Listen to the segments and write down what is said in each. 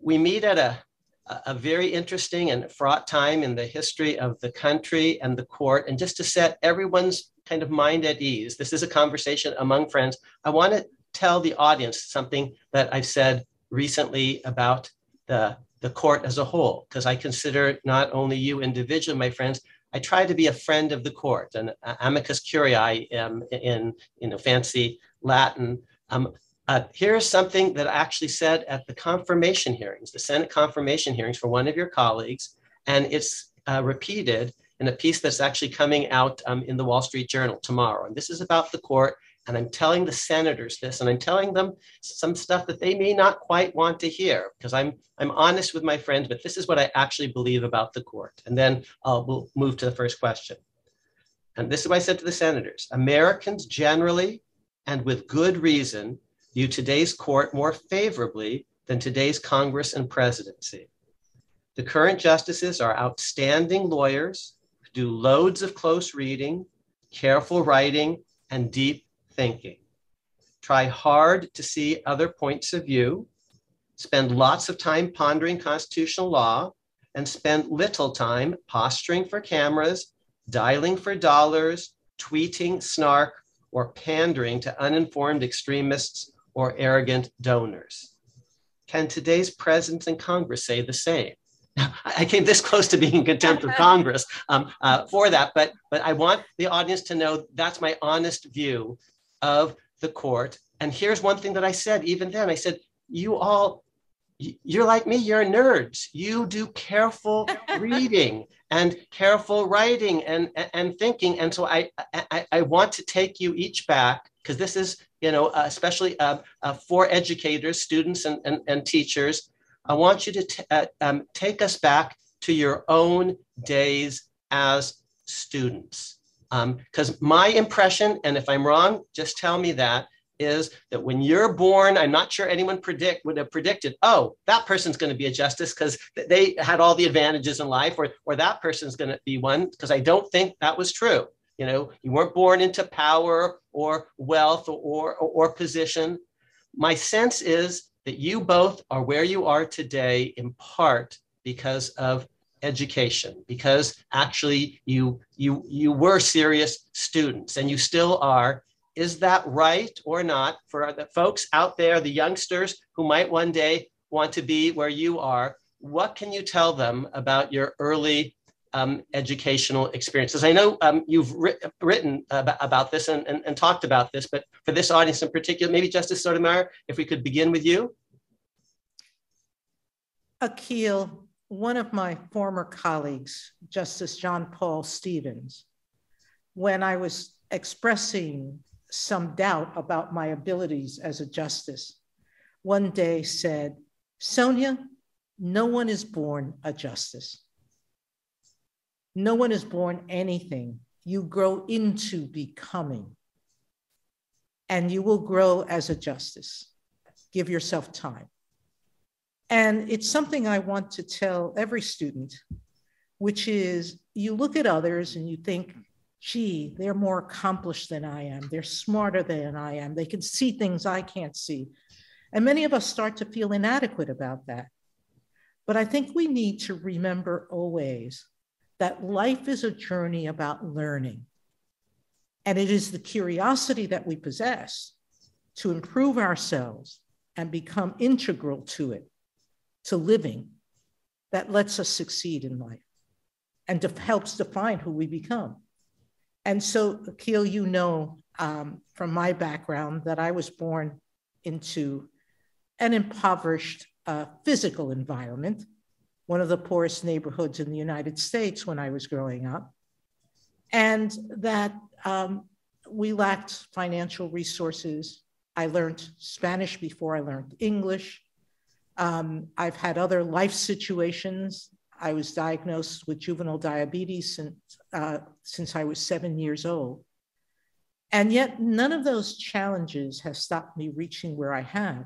we meet at a very interesting and fraught time in the history of the country and the court. And just to set everyone's kind of mind at ease, this is a conversation among friends. I want to tell the audience something that I've said recently about the court as a whole, because I consider not only you individually, my friends, I try to be a friend of the court, and amicus curiae in fancy Latin. Here's something that I actually said at the confirmation hearings, the Senate confirmation hearings for one of your colleagues, and it's repeated in a piece that's actually coming out in the Wall Street Journal tomorrow. And this is about the court, and I'm telling the senators this, and I'm telling them some stuff that they may not quite want to hear, because I'm honest with my friends, but this is what I actually believe about the court. And then we'll move to the first question. And this is what I said to the senators. Americans generally, and with good reason, view today's court more favorably than today's Congress and presidency. The current justices are outstanding lawyers who do loads of close reading, careful writing, and deep thinking. Try hard to see other points of view, spend lots of time pondering constitutional law, and spend little time posturing for cameras, dialing for dollars, tweeting snark, or pandering to uninformed extremists or arrogant donors. Can today's president and Congress say the same? I came this close to being in contempt of Congress for that, but I want the audience to know that's my honest view of the court. And here's one thing that I said even then. I said, you're like me, you're nerds. You do careful reading and careful writing and thinking. And so I want to take you each back, because this is, especially for educators, students, and teachers. I want you to take us back to your own days as students. Because my impression, and if I'm wrong, just tell me that, is that when you're born, I'm not sure anyone would have predicted, oh, that person's going to be a justice because they had all the advantages in life, or that person's going to be one, because I don't think that was true. You weren't born into power or wealth or position. My sense is that you both are where you are today in part because of education, because actually you were serious students, and you still are. Is that right or not? For the folks out there, the youngsters who might one day want to be where you are, what can you tell them about your early educational experiences? I know you've written about this and talked about this, but for this audience in particular, maybe Justice Sotomayor, if we could begin with you. Akhil, one of my former colleagues, Justice John Paul Stevens, when I was expressing some doubt about my abilities as a justice, one day said, Sonia, no one is born a justice. No one is born anything. You grow into becoming, and you will grow as a justice. Give yourself time. And it's something I want to tell every student, which is you look at others and you think, gee, they're more accomplished than I am. They're smarter than I am. They can see things I can't see. And many of us start to feel inadequate about that. But I think we need to remember always that life is a journey about learning. And it is the curiosity that we possess to improve ourselves and become integral to it, to living, that lets us succeed in life and helps define who we become. And so, Akhil, you know from my background that I was born into an impoverished physical environment, one of the poorest neighborhoods in the United States when I was growing up, and that we lacked financial resources. I learned Spanish before I learned English. I've had other life situations. I was diagnosed with juvenile diabetes since I was 7 years old. And yet none of those challenges have stopped me reaching where I have.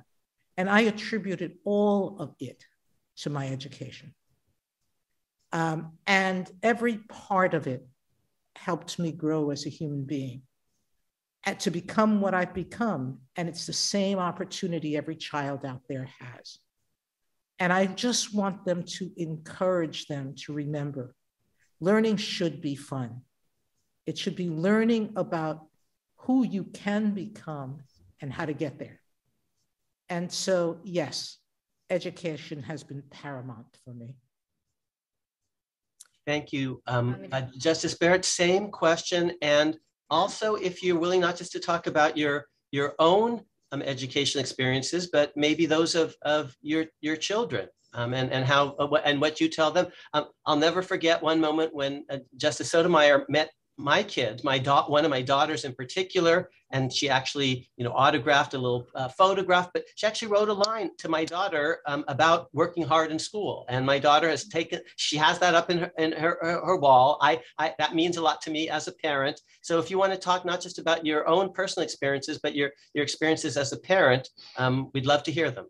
And I attributed all of it to my education. And every part of it helped me grow as a human being and to become what I've become. And it's the same opportunity every child out there has. And I just want them to encourage them to remember, learning should be fun. It should be learning about who you can become and how to get there. And so, yes, education has been paramount for me. Thank you. Justice Barrett, same question. And also, if you're willing not just to talk about your own education experiences, but maybe those of your children, and how and what you tell them. I'll never forget one moment when Justice Sotomayor met my kids, one of my daughters in particular, and she actually, autographed a little photograph, but she actually wrote a line to my daughter about working hard in school. And my daughter she has that up in her wall. That means a lot to me as a parent. So if you want to talk not just about your own personal experiences, but your experiences as a parent, we'd love to hear them.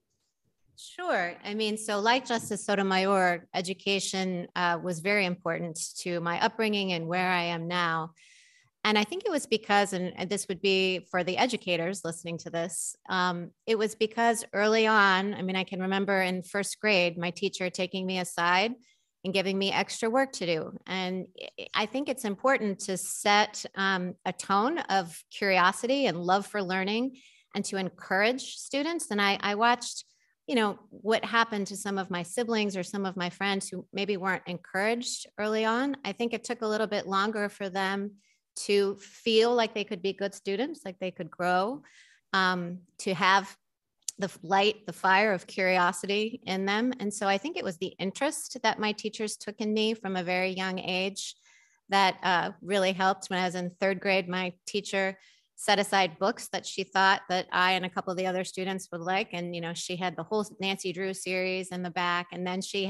Sure. I mean, so like Justice Sotomayor, education was very important to my upbringing and where I am now. And I think it was because, and this would be for the educators listening to this, it was because early on, I mean, I can remember in first grade, my teacher taking me aside and giving me extra work to do. And I think it's important to set a tone of curiosity and love for learning and to encourage students. And I watched what happened to some of my siblings or some of my friends who maybe weren't encouraged early on. I think it took a little bit longer for them to feel like they could be good students, like they could grow, to have the light, the fire of curiosity in them. And so I think it was the interest that my teachers took in me from a very young age that really helped. When I was in third grade, my teacher set aside books that she thought that I and a couple of the other students would like. And, she had the whole Nancy Drew series in the back. And then she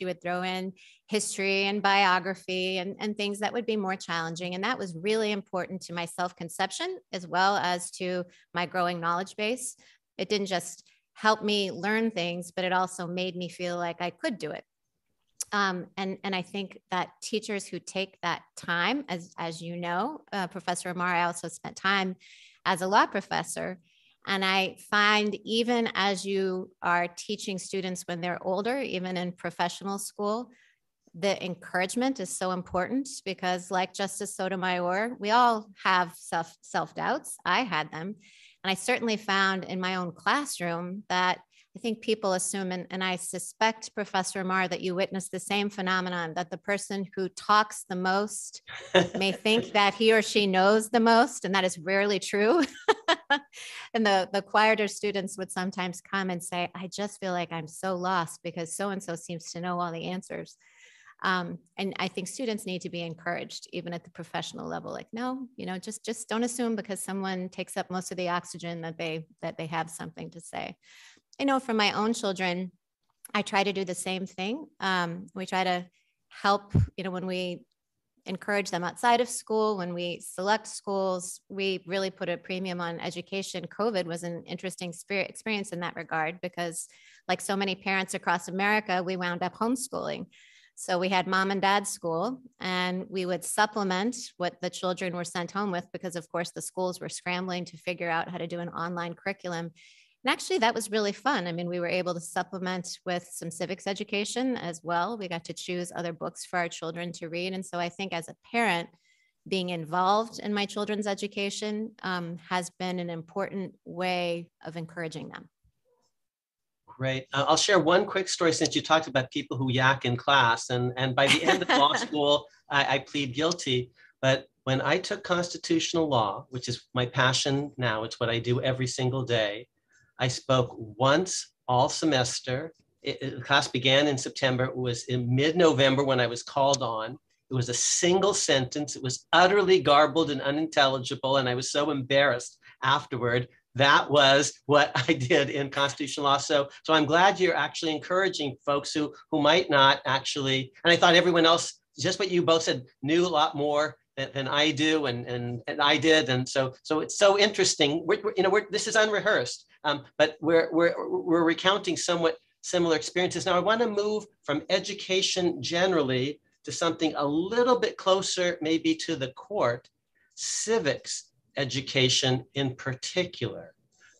would throw in history and biography and things that would be more challenging. And that was really important to my self-conception as well as to my growing knowledge base. It didn't just help me learn things, but it also made me feel like I could do it. And I think that teachers who take that time, as you know, Professor Amar, I also spent time as a law professor. And I find even as you are teaching students when they're older, even in professional school, the encouragement is so important because like Justice Sotomayor, we all have self-doubts. I had them. And I certainly found in my own classroom that I think people assume, and I suspect, Professor Amar, that you witnessed the same phenomenon, that the person who talks the most may think that he or she knows the most, and that is rarely true. And the quieter students would sometimes come and say, I just feel like I'm so lost because so-and-so seems to know all the answers. And I think students need to be encouraged, even at the professional level, like, no, just don't assume because someone takes up most of the oxygen that they have something to say. I know for my own children, I try to do the same thing. We try to help, when we encourage them outside of school, when we select schools, we really put a premium on education. COVID was an interesting experience in that regard because like so many parents across America, we wound up homeschooling. So we had mom and dad school and we would supplement what the children were sent home with because of course the schools were scrambling to figure out how to do an online curriculum. And actually that was really fun. I mean, we were able to supplement with some civics education as well. We got to choose other books for our children to read. And so I think as a parent, being involved in my children's education has been an important way of encouraging them. Great. I'll share one quick story since you talked about people who yak in class. And by the end of law school, I plead guilty. But when I took constitutional law, which is my passion now, it's what I do every single day, I spoke once all semester. The class began in September. It was in mid-November when I was called on. It was a single sentence. It was utterly garbled and unintelligible. And I was so embarrassed afterward. That was what I did in constitutional law. So I'm glad you're actually encouraging folks who might not actually, and I thought everyone else, just what you both said, knew a lot more than I do, and I did. And so it's so interesting. This is unrehearsed, but we're recounting somewhat similar experiences. Now I want to move from education generally to something a little bit closer, maybe to the court, civics education in particular.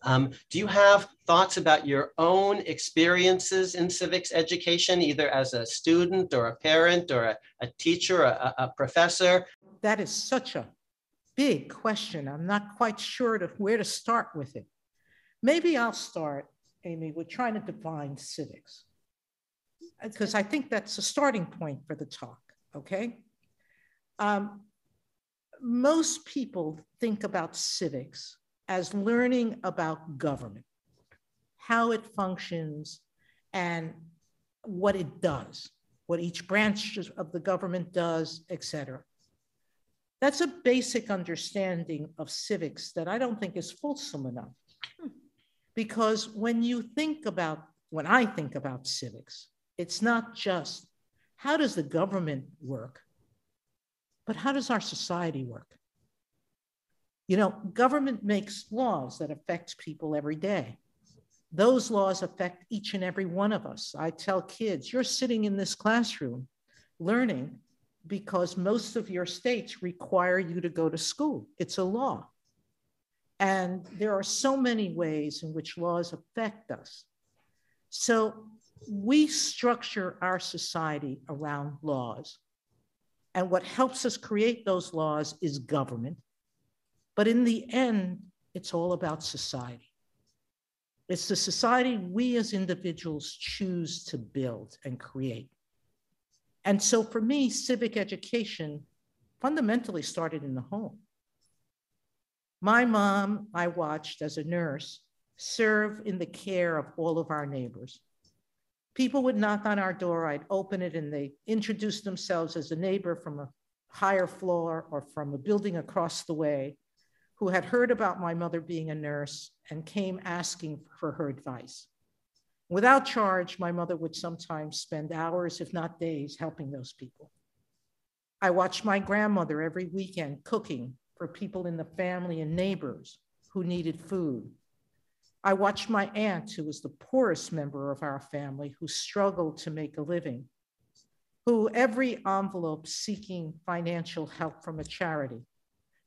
Do you have thoughts about your own experiences in civics education, either as a student or a parent or a teacher, a professor? That is such a big question. I'm not quite sure where to start with it. Maybe I'll start, Amy, with trying to define civics, because I think that's a starting point for the talk, okay? Most people think about civics as learning about government, how it functions, and what it does, what each branch of the government does, et cetera. That's a basic understanding of civics that I don't think is fulsome enough. Because when I think about civics, it's not just how does the government work, but how does our society work? You know, government makes laws that affect people every day. Those laws affect each and every one of us. I tell kids, you're sitting in this classroom learning because most of your states require you to go to school. It's a law. And there are so many ways in which laws affect us. So we structure our society around laws. And what helps us create those laws is government. But in the end, it's all about society. It's the society we as individuals choose to build and create. And so for me, civic education fundamentally started in the home. My mom, I watched as a nurse, serve in the care of all of our neighbors. People would knock on our door, I'd open it, and they introduced themselves as a neighbor from a higher floor or from a building across the way, who had heard about my mother being a nurse and came asking for her advice. Without charge, my mother would sometimes spend hours, if not days, helping those people. I watched my grandmother every weekend cooking for people in the family and neighbors who needed food. I watched my aunt, who was the poorest member of our family, who struggled to make a living, who every envelope seeking financial help from a charity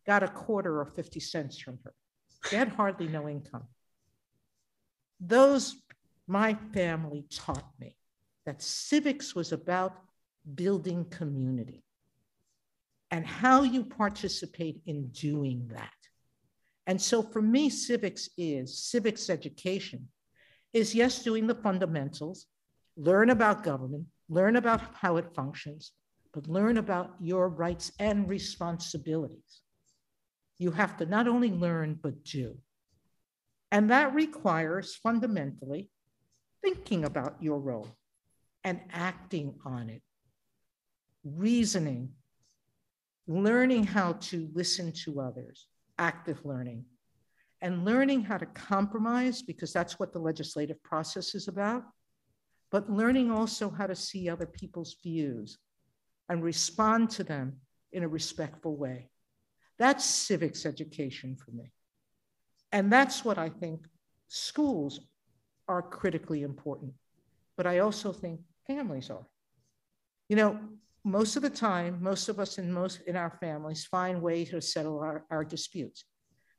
got a quarter or 50 cents from her. She had hardly no income. My family taught me that civics was about building community and how you participate in doing that. And so for me, civics education is, yes, doing the fundamentals, learn about government, learn about how it functions, but learn about your rights and responsibilities. You have to not only learn, but do. And that requires fundamentally thinking about your role and acting on it, reasoning, learning how to listen to others, active learning, and learning how to compromise, because that's what the legislative process is about, but learning also how to see other people's views and respond to them in a respectful way. That's civics education for me. And that's what I think schools are critically important, but I also think families are. You know, most of the time, most of us in our families find ways to settle our disputes.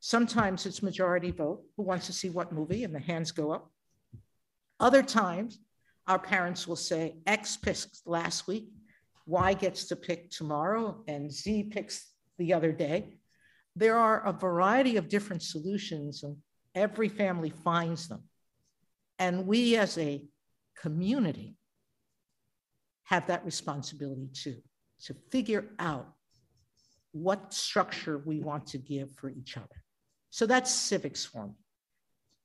Sometimes it's majority vote, who wants to see what movie, and the hands go up. Other times, our parents will say, X picked last week, Y gets to pick tomorrow, and Z picks the other day. There are a variety of different solutions, and every family finds them. And we as a community have that responsibility too, to figure out what structure we want to give for each other. So that's civics for me.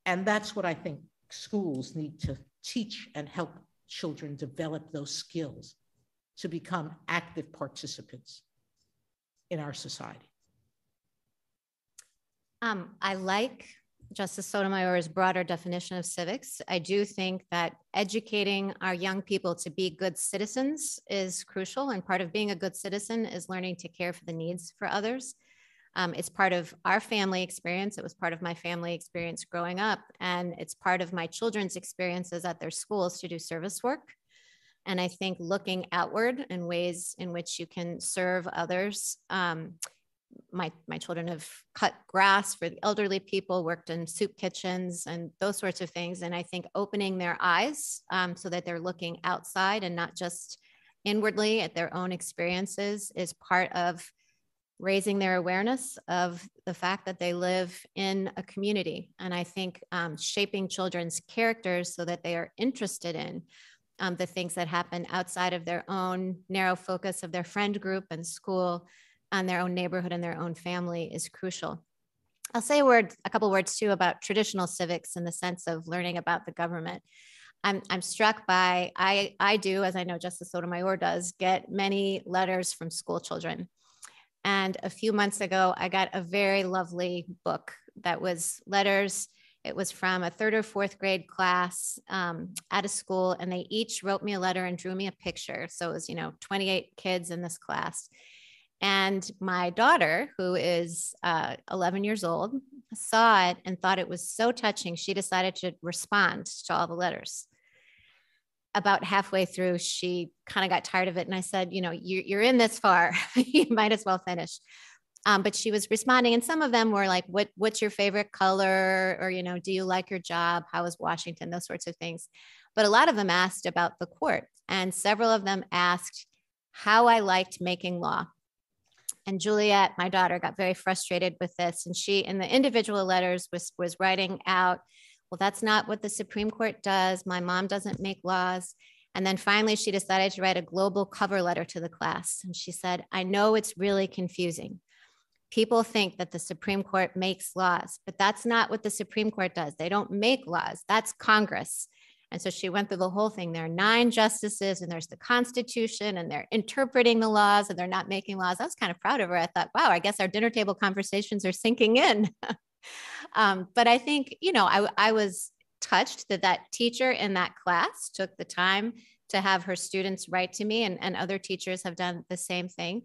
And that's what I think schools need to teach and help children develop those skills to become active participants in our society. I like Justice Sotomayor's broader definition of civics. I do think that educating our young people to be good citizens is crucial, and part of being a good citizen is learning to care for the needs for others. It's part of our family experience. It was part of my family experience growing up, and it's part of my children's experiences at their schools to do service work. And I think looking outward in ways in which you can serve others my children have cut grass for the elderly people, worked in soup kitchens and those sorts of things. And I think opening their eyes so that they're looking outside and not just inwardly at their own experiences is part of raising their awareness of the fact that they live in a community. And I think shaping children's characters so that they are interested in the things that happen outside of their own narrow focus of their friend group and school and their own neighborhood and their own family is crucial. I'll say a couple words too about traditional civics in the sense of learning about the government. I'm struck by, I do, as I know Justice Sotomayor does, get many letters from school children. And a few months ago, I got a very lovely book that was letters. It was from a 3rd or 4th grade class at a school, and they each wrote me a letter and drew me a picture. So it was, 28 kids in this class. And my daughter, who is 11 years old, saw it and thought it was so touching, she decided to respond to all the letters. About halfway through, she kind of got tired of it. And I said, you're in this far, you might as well finish. But she was responding. And some of them were like, what's your favorite color? Or, do you like your job? How is Washington? Those sorts of things. But a lot of them asked about the court. And several of them asked how I liked making law. And Juliet, my daughter, got very frustrated with this. And she, in the individual letters, was writing out, well, that's not what the Supreme Court does. My mom doesn't make laws. And then finally, she decided to write a global cover letter to the class. And she said, I know it's really confusing. People think that the Supreme Court makes laws, but that's not what the Supreme Court does. They don't make laws. That's Congress. And so she went through the whole thing. There are 9 justices and there's the Constitution and they're interpreting the laws and they're not making laws. I was kind of proud of her. I thought, wow, I guess our dinner table conversations are sinking in. But I think, I was touched that teacher in that class took the time to have her students write to me, and other teachers have done the same thing.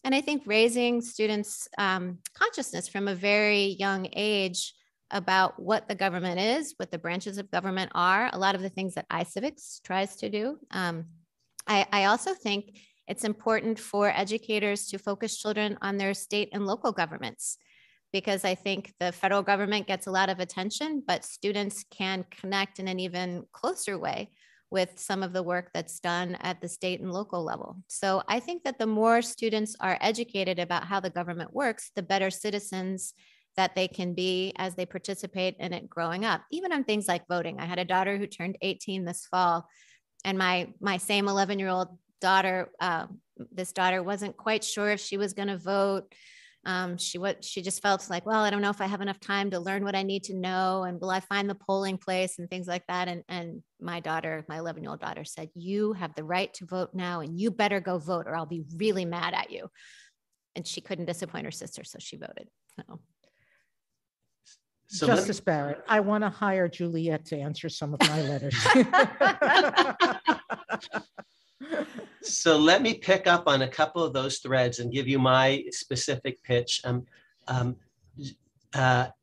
And I think raising students' consciousness from a very young age about what the government is, what the branches of government are, a lot of the things that iCivics tries to do. I also think it's important for educators to focus children on their state and local governments, because I think the federal government gets a lot of attention, but students can connect in an even closer way with some of the work that's done at the state and local level. So I think that the more students are educated about how the government works, the better citizens that they can be as they participate in it growing up, even on things like voting. I had a daughter who turned 18 this fall, and my same 11-year-old daughter, this daughter wasn't quite sure if she was gonna vote. She just felt like, well, I don't know if I have enough time to learn what I need to know, and will I find the polling place and things like that. And my daughter, my 11-year-old daughter, said, you have the right to vote now and you better go vote or I'll be really mad at you. And she couldn't disappoint her sister, so she voted. So Justice Barrett, I want to hire Juliet to answer some of my letters. So let me pick up on a couple of those threads and give you my specific pitch.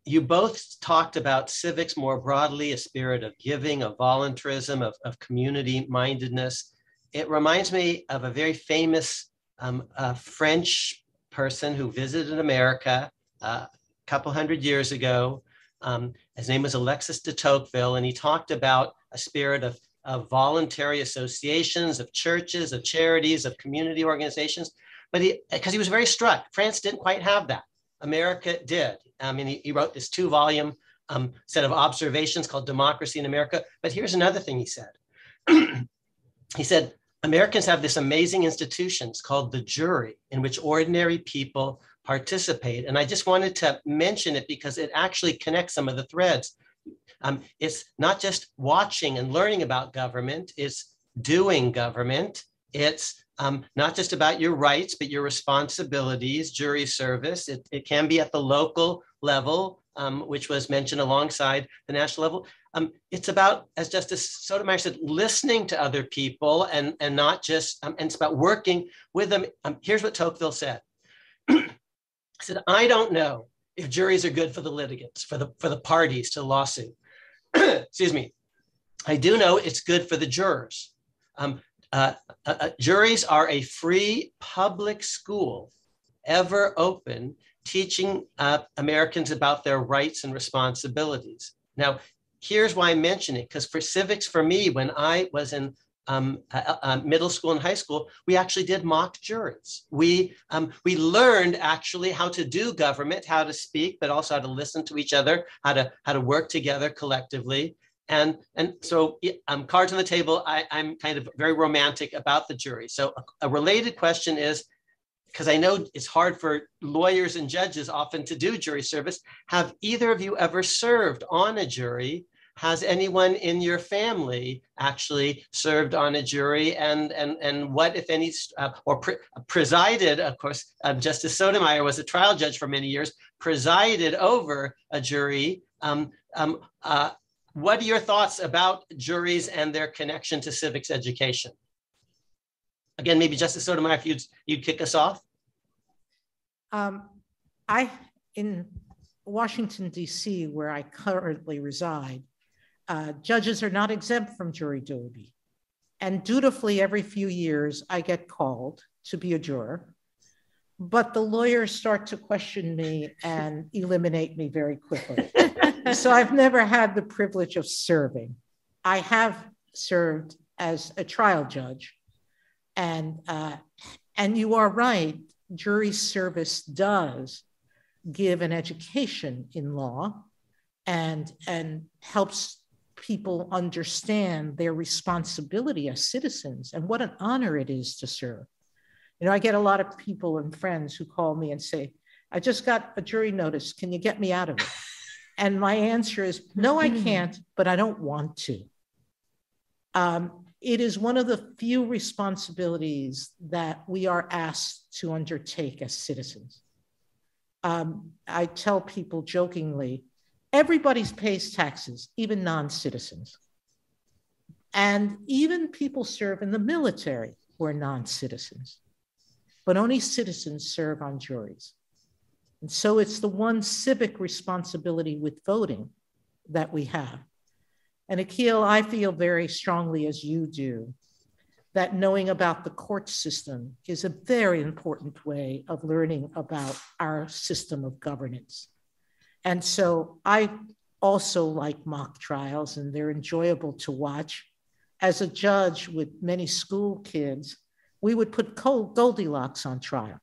You both talked about civics more broadly, a spirit of giving, of voluntarism, of community mindedness. It reminds me of a very famous French person who visited America a couple hundred years ago. His name was Alexis de Tocqueville, and he talked about a spirit of voluntary associations, of churches, of charities, of community organizations. But because he was very struck, France didn't quite have that. America did. He wrote this 2-volume set of observations called Democracy in America. But here's another thing he said. He said, Americans have this amazing institutions called the jury, in which ordinary people participate. And I just wanted to mention it because it actually connects some of the threads. It's not just watching and learning about government, it's doing government. It's not just about your rights, but your responsibilities, jury service. It can be at the local level, which was mentioned alongside the national level. It's about, as Justice Sotomayor said, listening to other people and not just, and it's about working with them. Here's what Tocqueville said. He said, I don't know if juries are good for the litigants, for the parties to the lawsuit. Excuse me. I do know it's good for the jurors. Juries are a free public school, ever open, teaching Americans about their rights and responsibilities. Now, here's why I mention it, because for civics, for me, when I was in middle school and high school, we actually did mock juries. We learned actually how to do government, how to speak, but also how to listen to each other, how to work together collectively. And so cards on the table, I'm kind of very romantic about the jury. So a related question is, because I know it's hard for lawyers and judges often to do jury service, have either of you ever served on a jury? Has anyone in your family actually served on a jury? And what, if any, presided, of course, Justice Sotomayor was a trial judge for many years, presided over a jury. What are your thoughts about juries and their connection to civics education? Again, maybe Justice Sotomayor, if you'd kick us off. In Washington, D.C., where I currently reside, judges are not exempt from jury duty. And dutifully, every few years, I get called to be a juror. But the lawyers start to question me and eliminate me very quickly. So I've never had the privilege of serving. I have served as a trial judge. And you are right, jury service does give an education in law and helps people understand their responsibility as citizens and what an honor it is to serve. You know, I get a lot of people and friends who call me and say, I just got a jury notice, can you get me out of it? And my answer is, no, I can't, but I don't want to. It is one of the few responsibilities that we are asked to undertake as citizens. I tell people jokingly, everybody pays taxes, even non-citizens. And even people serve in the military who are non-citizens, but only citizens serve on juries. And so it's the one civic responsibility with voting that we have. And Akhil, I feel very strongly as you do, that knowing about the court system is a very important way of learning about our system of governance. And so I also like mock trials, and they're enjoyable to watch. As a judge with many school kids, we would put Goldilocks on trial.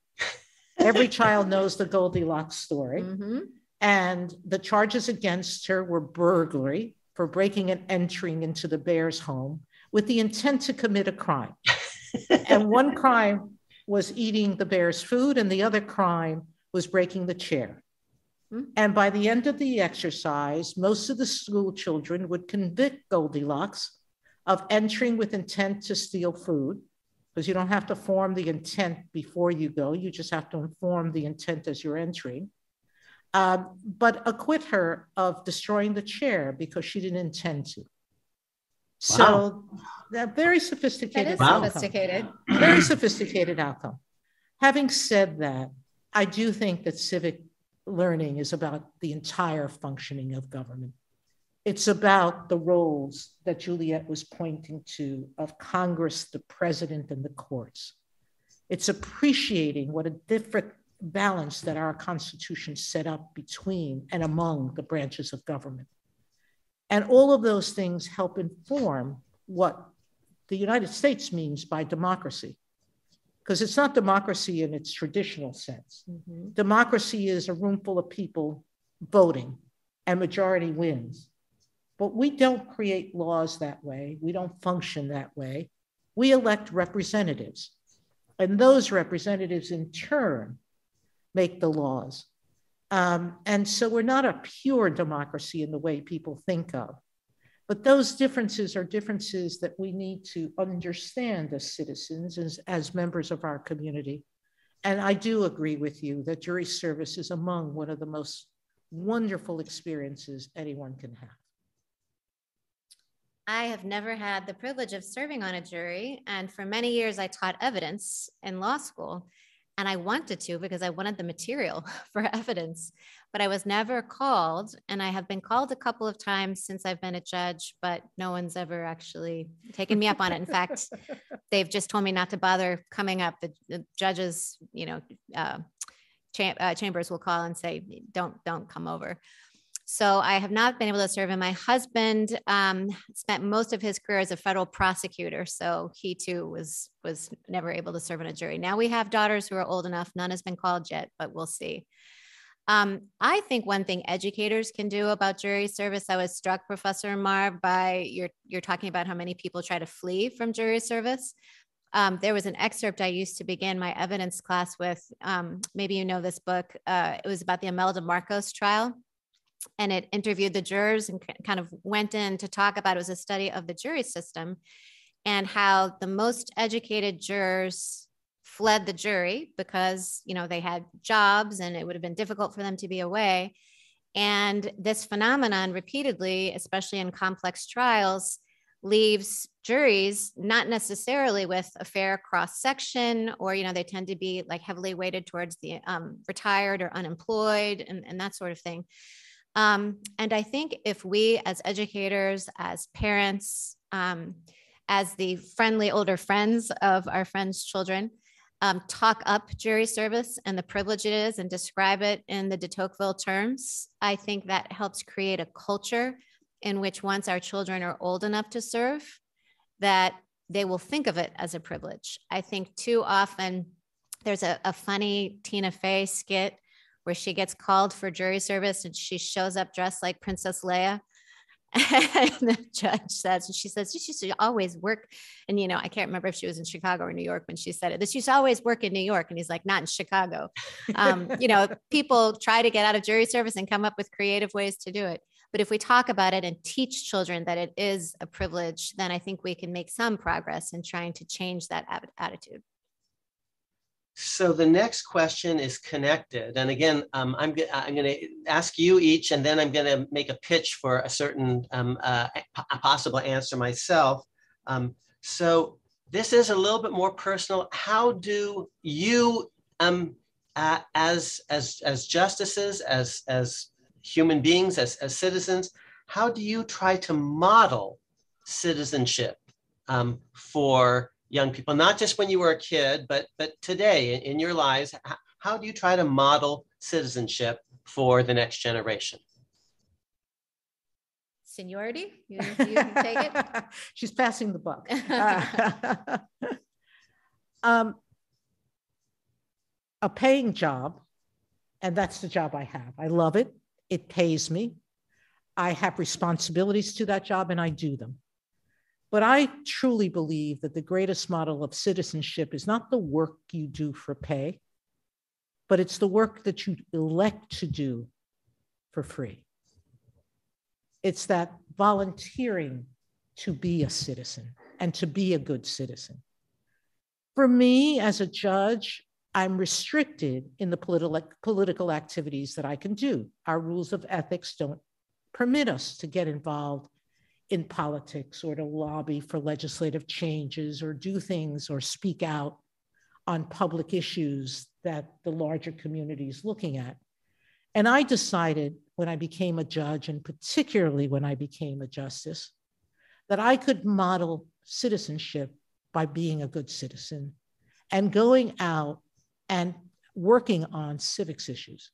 Every child knows the Goldilocks story. Mm-hmm. And the charges against her were burglary for breaking and entering into the bear's home with the intent to commit a crime. And one crime was eating the bear's food, and the other crime was breaking the chair. And by the end of the exercise, most of the school children would convict Goldilocks of entering with intent to steal food, because you don't have to form the intent before you go. You just have to inform the intent as you're entering. But acquit her of destroying the chair because she didn't intend to. So that very sophisticated outcome. Sophisticated. Very sophisticated outcome. Having said that, I do think that civic learning is about the entire functioning of government. It's about the roles that Juliet was pointing to of Congress, the president, and the courts. It's appreciating what a different balance that our Constitution set up between and among the branches of government. And all of those things help inform what the United States means by democracy. Because it's not democracy in its traditional sense. Mm-hmm. Democracy is a room full of people voting and majority wins. But we don't create laws that way. We don't function that way. We elect representatives. And those representatives in turn make the laws. And so we're not a pure democracy in the way people think of. But those differences are differences that we need to understand as citizens, as members of our community. And I do agree with you that jury service is among one of the most wonderful experiences anyone can have. I have never had the privilege of serving on a jury. And for many years, I taught evidence in law school. And I wanted to because I wanted the material for evidence, but I was never called. And I have been called a couple of times since I've been a judge, but no one's ever actually taken me up on it. In fact, they've just told me not to bother coming up. The judges, chambers will call and say, don't come over. So I have not been able to serve, and my husband spent most of his career as a federal prosecutor. So he too was never able to serve in a jury. Now we have daughters who are old enough. None has been called yet, but we'll see. I think one thing educators can do about jury service, I was struck, Professor Amar, by you're talking about how many people try to flee from jury service. There was an excerpt I used to begin my evidence class with. Maybe you know this book. It was about the Imelda Marcos trial. And it interviewed the jurors and kind of went in to talk about, it was a study of the jury system and how the most educated jurors fled the jury because, they had jobs and it would have been difficult for them to be away. And this phenomenon repeatedly, especially in complex trials, leaves juries not necessarily with a fair cross section, or, they tend to be like heavily weighted towards the retired or unemployed and that sort of thing. And I think if we as educators, as parents, as the friendly older friends of our friends' children, talk up jury service and the privilege it is and describe it in the de Tocqueville terms, I think that helps create a culture in which once our children are old enough to serve, that they will think of it as a privilege. I think too often there's a funny Tina Fey skit where she gets called for jury service and she shows up dressed like Princess Leia. And the judge says, and she says, she should always work. And, I can't remember if she was in Chicago or New York when she said it, that she should always work in New York. And he's like, not in Chicago. People try to get out of jury service and come up with creative ways to do it. But if we talk about it and teach children that it is a privilege, then I think we can make some progress in trying to change that attitude. So the next question is connected. And again, I'm going to ask you each, and then I'm going to make a pitch for a certain a possible answer myself. So this is a little bit more personal. How do you, as justices, as human beings, as citizens, how do you try to model citizenship for young people, not just when you were a kid, but today in your lives? How do you try to model citizenship for the next generation? Seniority, you can take it. She's passing the buck. A paying job, and that's the job I have. I love it. It pays me. I have responsibilities to that job, and I do them. But I truly believe that the greatest model of citizenship is not the work you do for pay, but it's the work that you elect to do for free. It's that volunteering to be a citizen and to be a good citizen. For me, as a judge, I'm restricted in the political activities that I can do. Our rules of ethics don't permit us to get involved in politics or to lobby for legislative changes or do things or speak out on public issues that the larger community is looking at. And I decided when I became a judge, and particularly when I became a justice, that I could model citizenship by being a good citizen and going out and working on civics issues.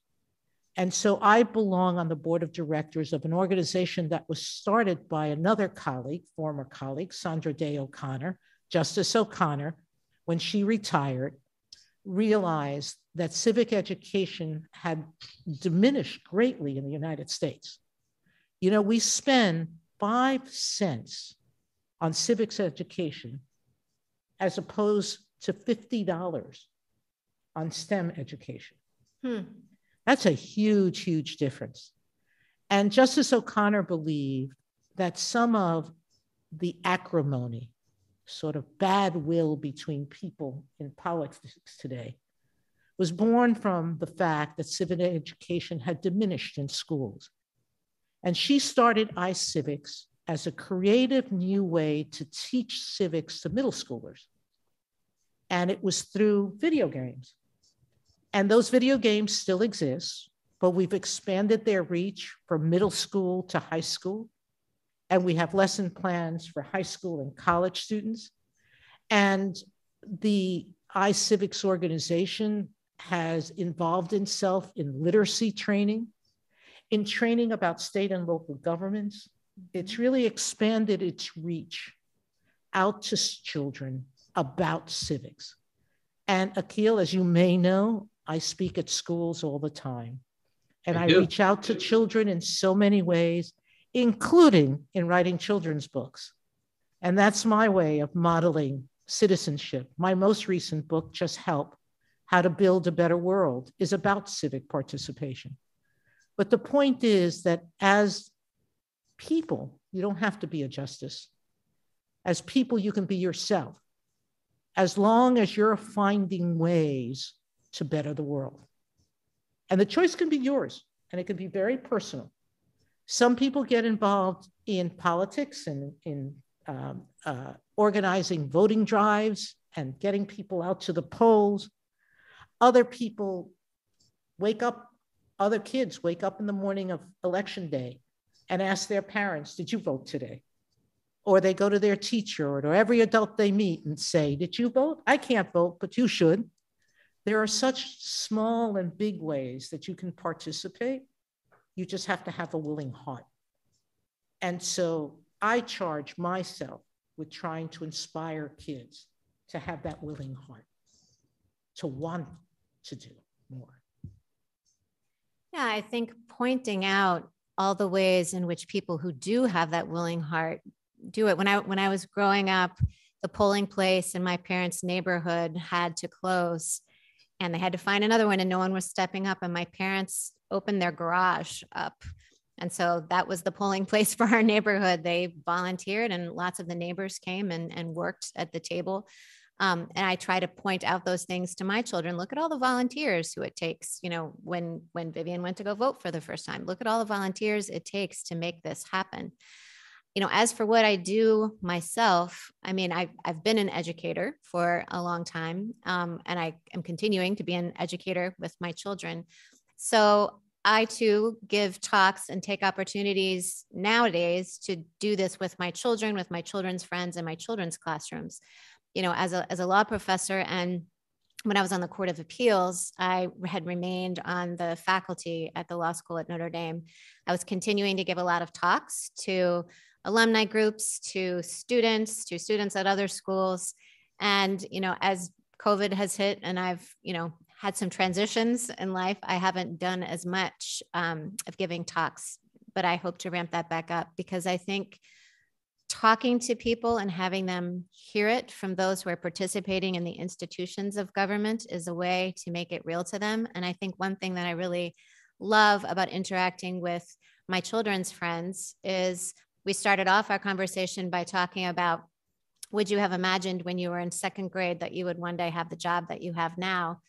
And so I belong on the board of directors of an organization that was started by another colleague, former colleague, Sandra Day O'Connor. Justice O'Connor, when she retired, realized that civic education had diminished greatly in the United States. We spend 5 cents on civics education as opposed to $50 on STEM education. That's a huge, huge difference. And Justice O'Connor believed that some of the acrimony, sort of bad will between people in politics today, was born from the fact that civic education had diminished in schools. And she started iCivics as a creative new way to teach civics to middle schoolers. And it was through video games. And those video games still exist, but we've expanded their reach from middle school to high school. And we have lesson plans for high school and college students. And the iCivics organization has involved itself in literacy training, in training about state and local governments. It's really expanded its reach out to children about civics. And Akhil, as you may know, I speak at schools all the time. And I reach out to children in so many ways, including in writing children's books. And that's my way of modeling citizenship. My most recent book, Just Help, How to Build a Better World, is about civic participation. But the point is that as people, you don't have to be a justice. As people, you can be yourself, as long as you're finding ways to better the world. And the choice can be yours, and it can be very personal. Some people get involved in politics and in organizing voting drives and getting people out to the polls. Other people other kids wake up in the morning of election day and ask their parents, did you vote today? Or they go to their teacher or to every adult they meet and say, did you vote? I can't vote, but you should. There are such small and big ways that you can participate. You just have to have a willing heart. And so I charge myself with trying to inspire kids to have that willing heart, to want to do more. Yeah, I think pointing out all the ways in which people who do have that willing heart do it. When I was growing up, the polling place in my parents' neighborhood had to close and they had to find another one and no one was stepping up. And my parents opened their garage up. And so that was the polling place for our neighborhood. They volunteered and lots of the neighbors came and worked at the table. And I try to point out those things to my children. Look at all the volunteers who it takes, when Vivian went to go vote for the first time, look at all the volunteers it takes to make this happen. As for what I do myself, I've been an educator for a long time, and I am continuing to be an educator with my children. So I too give talks and take opportunities nowadays to do this with my children, with my children's friends and my children's classrooms. As a law professor, and when I was on the Court of Appeals, I had remained on the faculty at the law school at Notre Dame. I was continuing to give a lot of talks to alumni groups, to students at other schools. And, as COVID has hit and I've, had some transitions in life, I haven't done as much of giving talks, but I hope to ramp that back up because I think talking to people and having them hear it from those who are participating in the institutions of government is a way to make it real to them. And I think one thing that I really love about interacting with my children's friends is we started off our conversation by talking about, would you have imagined when you were in second grade that you would one day have the job that you have now?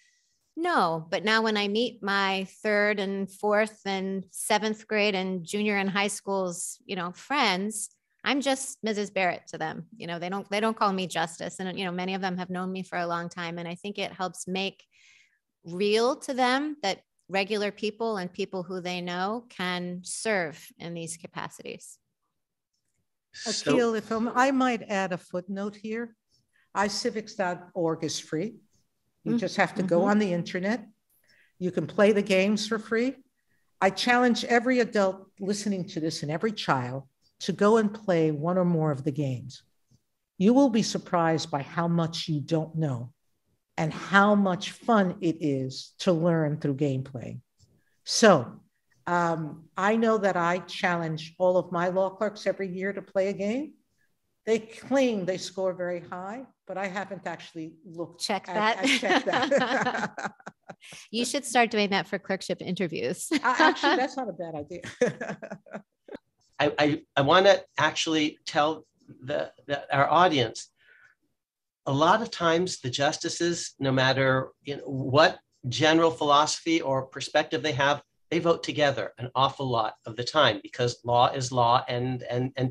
No, but now when I meet my third and fourth and seventh grade and junior and high school's, friends, I'm just Mrs. Barrett to them. They don't call me Justice. And, many of them have known me for a long time. And I think it helps make real to them that regular people and people who they know can serve in these capacities. Akhil, if I might add a footnote here, iCivics.org is free. You just have to go on the internet. You can play the games for free. I challenge every adult listening to this and every child to go and play one or more of the games. You will be surprised by how much you don't know and how much fun it is to learn through gameplay. So I know that I challenge all of my law clerks every year to play a game. They claim they score very high, but I haven't actually checked that. You should start doing that for clerkship interviews. Actually, that's not a bad idea. I want to actually tell our audience, a lot of times the justices, no matter what general philosophy or perspective they have, they vote together an awful lot of the time because law is law and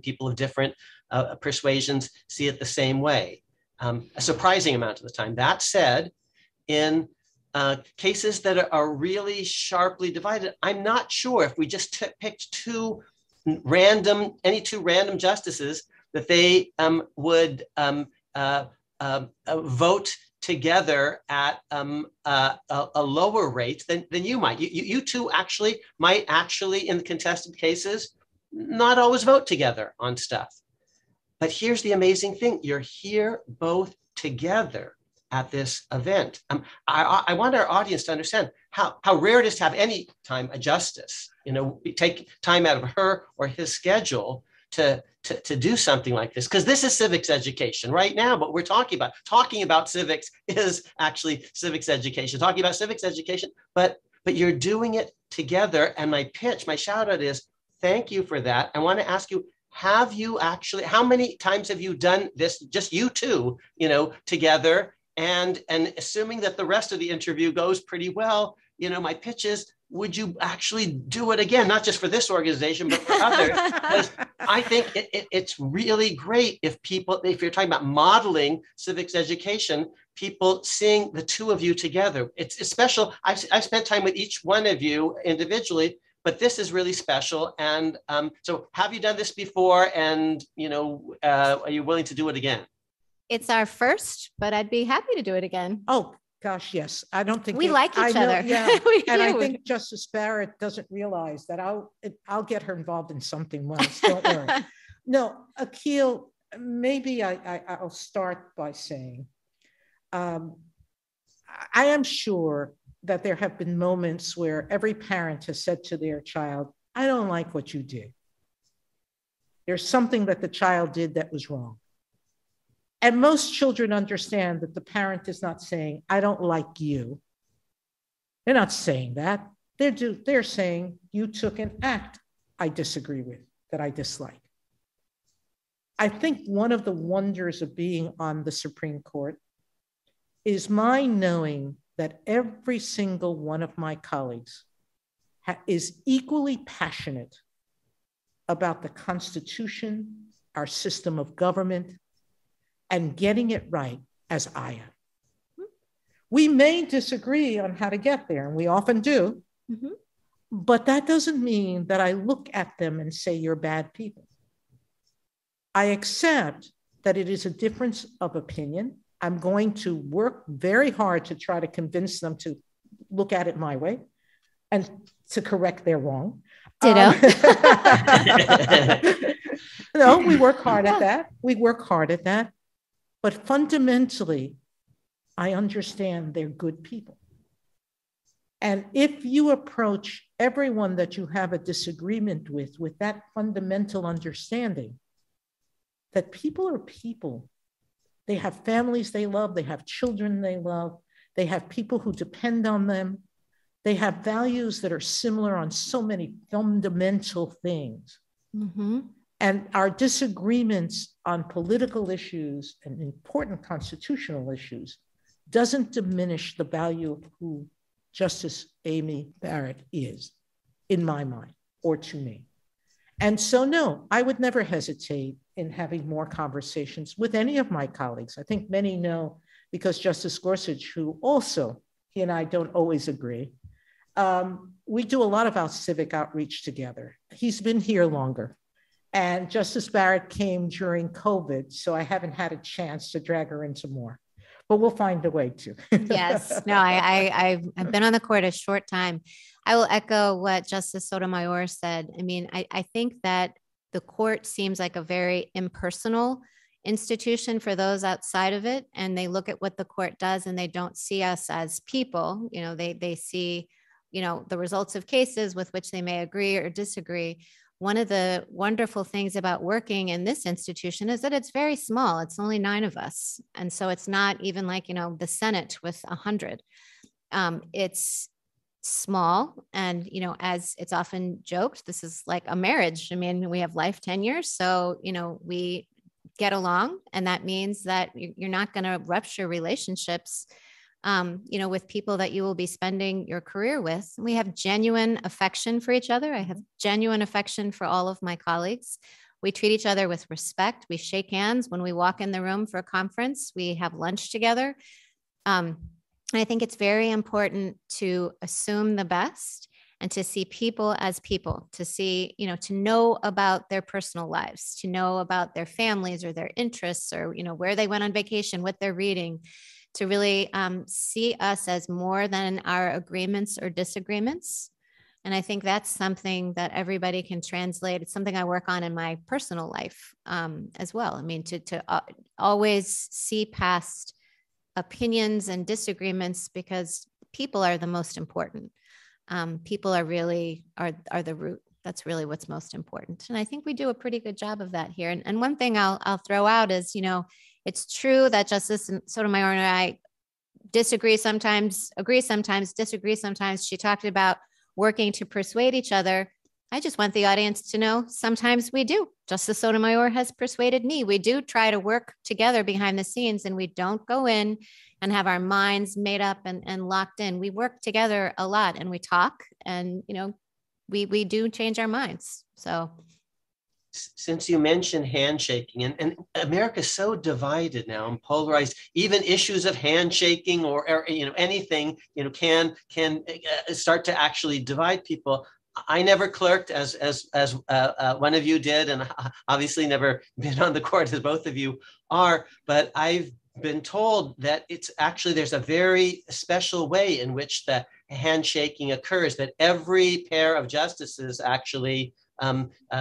people of different persuasions see it the same way, a surprising amount of the time. That said, in cases that are really sharply divided, I'm not sure if we just picked two random justices that they would vote together at a lower rate than you might. You two actually might in the contested cases not always vote together on stuff. But here's the amazing thing. You're here both together at this event. I want our audience to understand how rare it is to have any time a justice, take time out of her or his schedule to do something like this, because this is civics education right now. What we're talking about civics is actually civics education, talking about civics education, but you're doing it together. And my shout out is thank you for that. I want to ask you, how many times have you done this, just you two, together? And assuming that the rest of the interview goes pretty well, my pitch is, would you actually do it again? Not just for this organization, but for others. Because I think it's really great if you're talking about modeling civics education, people seeing the two of you together. It's special. I've spent time with each one of you individually, but this is really special. And so have you done this before? And, are you willing to do it again? It's our first, but I'd be happy to do it again. Oh, gosh, yes. I don't think we like each other. Yeah. And I think Justice Barrett doesn't realize that I'll get her involved in something once. Don't worry. No, Akhil, maybe I'll start by saying, I am sure that there have been moments where every parent has said to their child, I don't like what you did. There's something that the child did that was wrong. And most children understand that the parent is not saying, I don't like you. They're not saying that. They're saying, you took an act I disagree with, that I dislike. I think one of the wonders of being on the Supreme Court is my knowing that every single one of my colleagues is equally passionate about the Constitution, our system of government, and getting it right as I am. We may disagree on how to get there, and we often do, but that doesn't mean that I look at them and say, you're bad people. I accept that it is a difference of opinion. I'm going to work very hard to try to convince them to look at it my way and to correct their wrong. Ditto. No, we work hard at that. But fundamentally, I understand they're good people. And if you approach everyone that you have a disagreement with that fundamental understanding that people are people, they have families they love, they have children they love, they have people who depend on them, they have values that are similar on so many fundamental things. And our disagreements on political issues and important constitutional issues doesn't diminish the value of who Justice Amy Barrett is, in my mind, or to me. And so, no, I would never hesitate in having more conversations with any of my colleagues. I think many know, because Justice Gorsuch, who also, he and I don't always agree, we do a lot of our civic outreach together. He's been here longer. And Justice Barrett came during COVID, so I haven't had a chance to drag her into more, but we'll find a way to. Yes, no, I've been on the court a short time. I will echo what Justice Sotomayor said. I mean, I think that the court seems like a very impersonal institution for those outside of it. And they look at what the court does and they don't see us as people. They see, the results of cases with which they may agree or disagree. One of the wonderful things about working in this institution is that it's very small. It's only 9 of us. And so it's not even like, the Senate with 100. It's small. And, as it's often joked, this is like a marriage. I mean, we have life tenure. So, we get along. And that means that you're not going to rupture relationships with people that you will be spending your career with. We have genuine affection for each other. I have genuine affection for all of my colleagues. We treat each other with respect. We shake hands when we walk in the room for a conference. We have lunch together. And I think it's very important to assume the best and to see people as people, to see, to know about their personal lives, to know about their families or their interests or, where they went on vacation, what they're reading, to really see us as more than our agreements or disagreements. And I think that's something that everybody can translate. It's something I work on in my personal life as well. I mean, to always see past opinions and disagreements, because people are the most important. People are really are the root. That's really what's most important. And I think we do a pretty good job of that here. And one thing I'll throw out is, it's true that Justice Sotomayor and I disagree sometimes, agree sometimes, disagree sometimes. She talked about working to persuade each other. I just want the audience to know sometimes we do. Justice Sotomayor has persuaded me. We do try to work together behind the scenes, and we don't go in and have our minds made up and locked in. We work together a lot, and we talk, and we do change our minds. So since you mentioned handshaking, and America's so divided now and polarized, even issues of handshaking or anything can start to actually divide people. I never clerked as one of you did, and obviously never been on the court as both of you are, but I've been told that it's actually, there's a very special way in which the handshaking occurs, that every pair of justices actually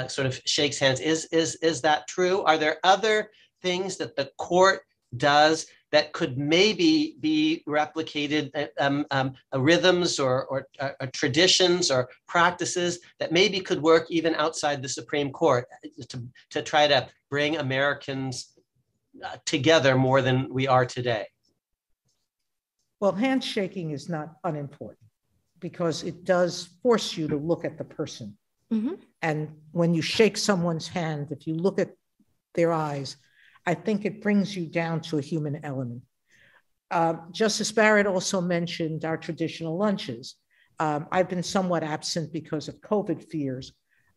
sort of shakes hands. Is that true? Are there other things that the court does that could maybe be replicated, rhythms or traditions or practices that maybe could work even outside the Supreme Court to try to bring Americans together more than we are today? Well, handshaking is not unimportant because it does force you to look at the person. Mm-hmm. And when you shake someone's hand, if you look at their eyes, I think it brings you down to a human element. Justice Barrett also mentioned our traditional lunches. I've been somewhat absent because of COVID fears,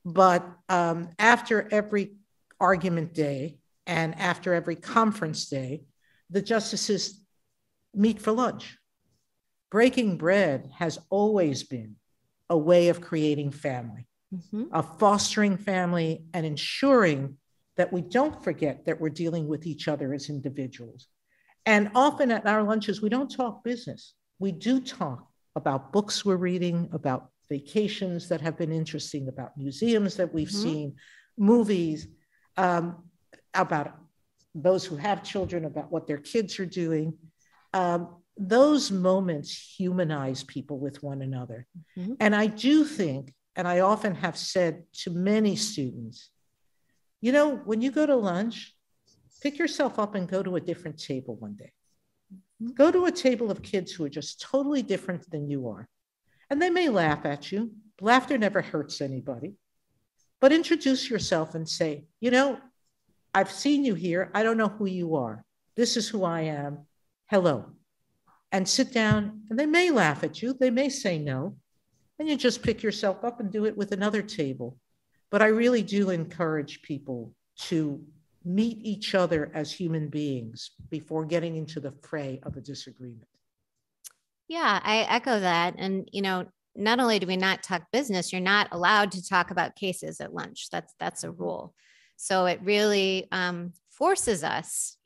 but after every argument day and after every conference day, the justices meet for lunch. Breaking bread has always been a way of creating family, of fostering family and ensuring that we don't forget that we're dealing with each other as individuals. And often at our lunches, we don't talk business. We do talk about books we're reading, about vacations that have been interesting, about museums that we've seen, movies, about those who have children, about what their kids are doing. Those moments humanize people with one another. And I do think, and I often have said to many students, when you go to lunch, pick yourself up and go to a different table one day. Go to a table of kids who are just totally different than you are. And they may laugh at you. Laughter never hurts anybody. But introduce yourself and say, I've seen you here. I don't know who you are. This is who I am. Hello. And sit down, and they may laugh at you. They may say no. And you just pick yourself up and do it with another table. But I really do encourage people to meet each other as human beings before getting into the fray of a disagreement. Yeah, I echo that. And, not only do we not talk business, you're not allowed to talk about cases at lunch. That's a rule. So it really forces us,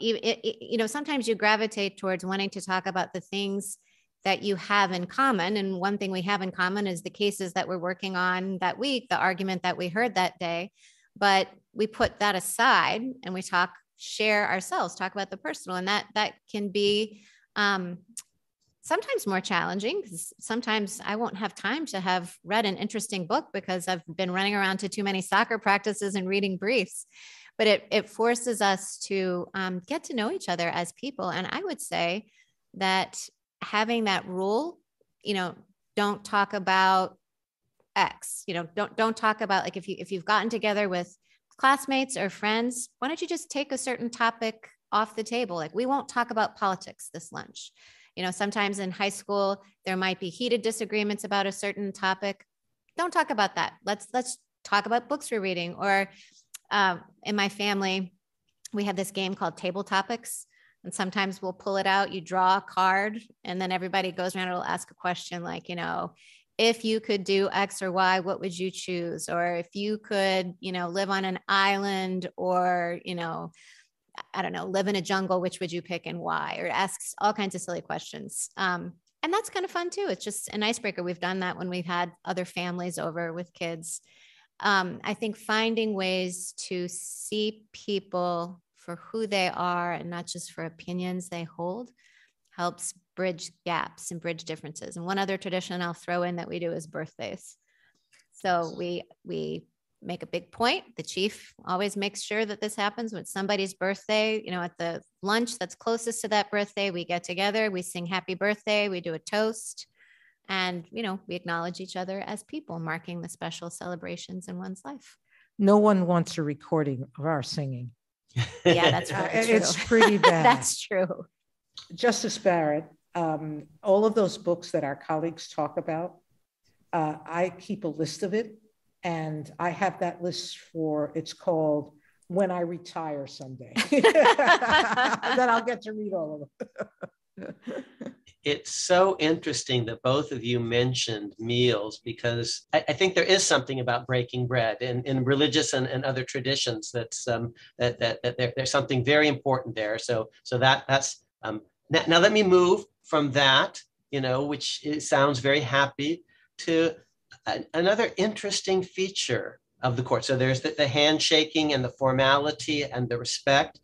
sometimes you gravitate towards wanting to talk about the things that you have in common. And one thing we have in common is the cases that we're working on that week, the argument that we heard that day. But we put that aside and we share ourselves, talk about the personal. And that can be sometimes more challenging, because sometimes I won't have time to have read an interesting book because I've been running around to too many soccer practices and reading briefs. But it forces us to get to know each other as people. And I would say that having that rule, don't talk about X, don't talk about, like, if you've gotten together with classmates or friends, why don't you just take a certain topic off the table? Like, we won't talk about politics this lunch. Sometimes in high school, there might be heated disagreements about a certain topic. Don't talk about that. Let's talk about books we're reading. Or in my family, we have this game called Table Topics. And sometimes we'll pull it out, you draw a card, and then everybody goes around and will ask a question like, if you could do X or Y, what would you choose? Or if you could, live on an island or, I don't know, live in a jungle, which would you pick and why? Or asks all kinds of silly questions. And that's kind of fun too. It's just an icebreaker. We've done that when we've had other families over with kids. I think finding ways to see people for who they are and not just for opinions they hold helps bridge gaps and bridge differences. And one other tradition I'll throw in that we do is birthdays. So we make a big point. The chief always makes sure that this happens when somebody's birthday, you know, at the lunch that's closest to that birthday, we get together, we sing happy birthday, we do a toast, and, you know, we acknowledge each other as people, marking the special celebrations in one's life. No one wants a recording of our singing. Yeah, that's right. It's pretty bad. That's true. Justice Barrett, all of those books that our colleagues talk about, I keep a list of it. And I have that list it's called When I Retire Someday. Then I'll get to read all of them. It's so interesting that both of you mentioned meals, because I think there is something about breaking bread in religious and other traditions that's there's something very important there. So that's now let me move from that, you know, which sounds very happy, to another interesting feature of the court. So there's the handshaking and the formality and the respect.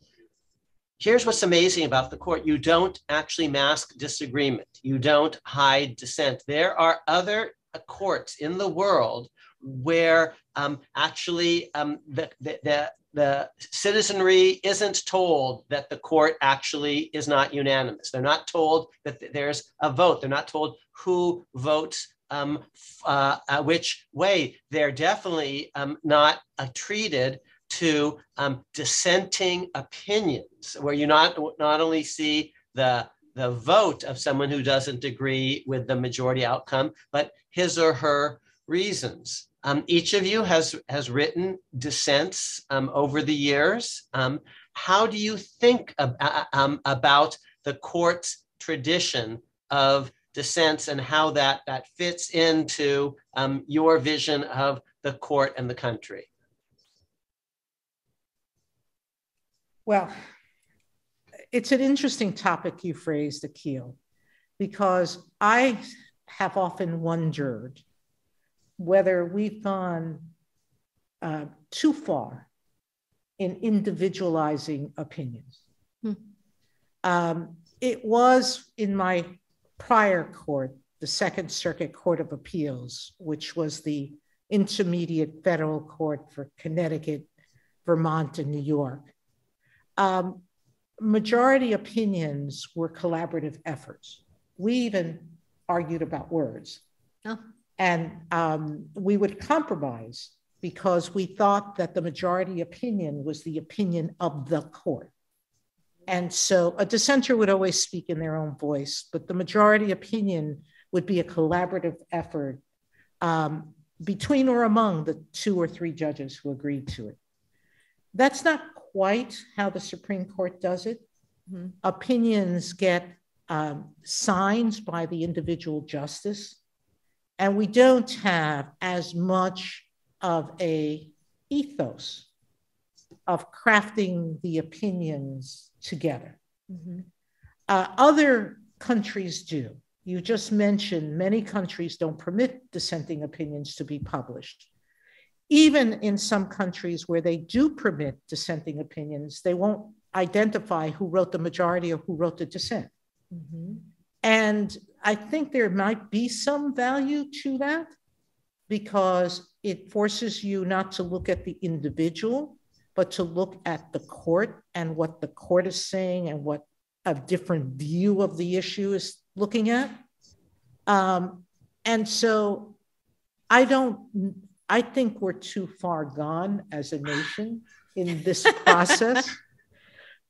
Here's what's amazing about the court. You don't actually mask disagreement. You don't hide dissent. There are other courts in the world where actually the citizenry isn't told that the court actually is not unanimous. They're not told that there's a vote. They're not told who votes which way. They're definitely not treated to dissenting opinions, where you not only see the vote of someone who doesn't agree with the majority outcome, but his or her reasons. Each of you has written dissents over the years. How do you think about the court's tradition of dissents and how that fits into your vision of the court and the country? Well, it's an interesting topic you phrased, Akhil, because I have often wondered whether we've gone too far in individualizing opinions. It was in my prior court, the Second Circuit Court of Appeals, which was the intermediate federal court for Connecticut, Vermont, and New York. Majority opinions were collaborative efforts. We even argued about words. Oh. And we would compromise because we thought that the majority opinion was the opinion of the court. And so a dissenter would always speak in their own voice, but the majority opinion would be a collaborative effort between or among the 2 or 3 judges who agreed to it. That's not quite how the Supreme Court does it. Mm-hmm. Opinions get signed by the individual justice, and we don't have as much of a ethos of crafting the opinions together. Mm-hmm. Other countries do. You just mentioned many countries don't permit dissenting opinions to be published. Even in some countries where they do permit dissenting opinions, they won't identify who wrote the majority or who wrote the dissent. Mm-hmm. And I think there might be some value to that because it forces you not to look at the individual, but to look at the court and what the court is saying and what a different view of the issue is looking at. And so I think we're too far gone as a nation in this process